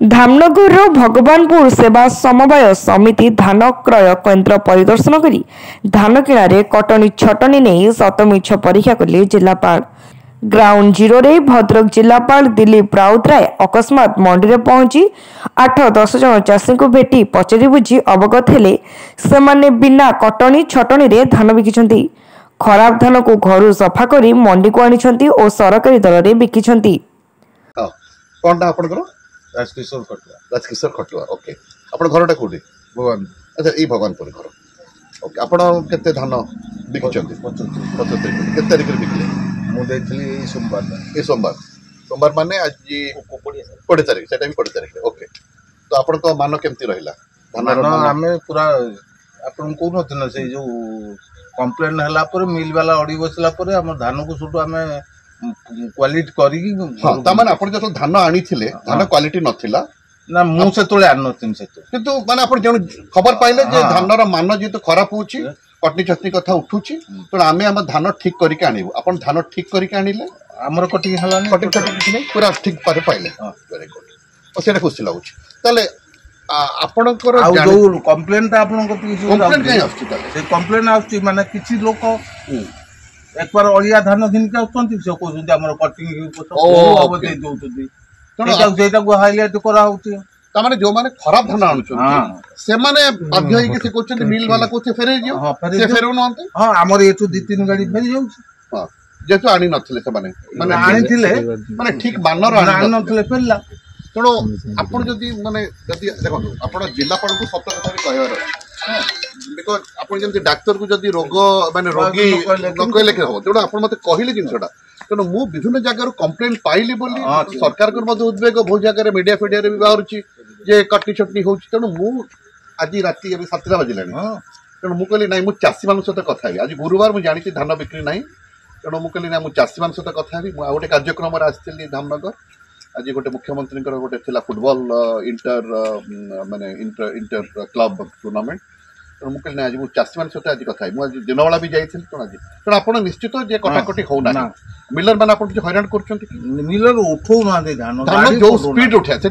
धामनगर भगवानपुर सेवा समवाय समिति धान क्रय केन्द्र परिदर्शन करी धान किणारे कटनी छटनी नहीं सतमिछ परीक्षा कले जिलापाल। ग्राउंड जीरो रे भद्रक जिलापाल दिलीप राउतराय अकस्मात मंडी रे पहुंची 8-10 जन चाषी को भेटी पचरी बुझी अवगत हेले सेमाने बिना कटनी छटनी रे धान बिकिछंती। खराब धान को घर सफा करी मंडी को आनिछंती और सरकारी दर रे बिकिछंती। कोनटा आपनकर राजकिशोर खटुआ ओके आपण घरटा कोठी भगवान अच्छा ई भगवानपुर घर ओके आपण केते धान बिकिछंती 75 केते तारिख रे बिकले मु देथली सोमवार माने आज 20 तारिख सेटा भी 20 तारिख ओके तो आपण को मान केमती रहिला धान हमें पूरा आपण को नथिन से जो कंप्लेन हला पर मिल वाला अडी बसला पर हम धान को सुटू हमें क्वालिटी करी हां त माने आपण जो धान आनी थिले धान क्वालिटी नथिला ना मु से तोले आन नथिन से किंतु माने आपण जण खबर पाइले जे धान रो मान जे तो खराब होची कटनी चटनी कथा उठुची तो आमे हम धान ठीक करी के आनिबो आपण धान ठीक करी के आनिले हमर कटिंग हला कटिंग चटनी पूरा ठीक पारे पाइले वेरी गुड ओ सेटा खुशी लागुची तले आपणकर जो कंप्लेन ता आपन को कंप्लेन काय आछी तले से कंप्लेन आछी माने किछि लोक एक बार अलिया धान घिन के आउतंती से कहउती हमर कटिंग अब दे दोउती जेटा को हाईलाइट करा होती ता माने जो माने खराब धान आनुचंती से माने बाध्य होई के से कहउचंती मिल वाला को से फेरे जियो से फेरो नंते हां हमर एटू 2-3 गाड़ी फेरि जाउची हां जेतु आनी नथिले से माने आनी थिले माने ठीक मानर आनी नथिले फेरला तेणु आपण जदि माने जदि देखो आपण जिलापाल को सत्य कथा कहबार बिकॉज आपण जंती डाक्टर को जदि रोग माने रोगी न कहले के हो तेणु आपण मते कहिले जिनसटा तेणु मु विभिन्न जगह कंप्लेंट पाइली बोली सरकार को मते उद्वेग बहुत जगह मीडिया फीडिया रे भी बाहरची जे कटनी छटनी होची तेणु मु आज राती अभी 7 बजलानी तेणु मु कहली नाही मु चासी मान सहित कथा हेबी आज गुरुवार मु जानि धान बिक्री नाही तेणु मु कहली नाही मु चासी मान सहित कथा हेबी मु गोटे कार्यक्रम रे आस्थिली धामनगर आज गोटे मुख्यमंत्री गोटे थिला फुटबॉल इंटर माने इंटर क्लब टूर्नामेंट तेणु मुझे आज मुझे चाषी मान सहित आज कथा मुझे दिनवाला भी जाइए तेणु आज तेणु आप निश्चित जे कटाकटी होना मिलर मैंने आप हईराण कर मिलर उठौ ना धान जो स्पीड उठा से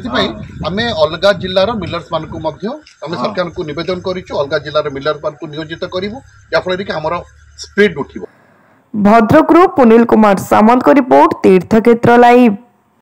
आम अलग जिलार मिलर्स मान सरकार को निवेदन करूँ अलग जिलार मिलर मान नियोजित करूँ जहाँफल कि आम स्पीड उठ भद्रक पुनील कुमार सामंत को रिपोर्ट तीर्थक्षेत्र लाइव।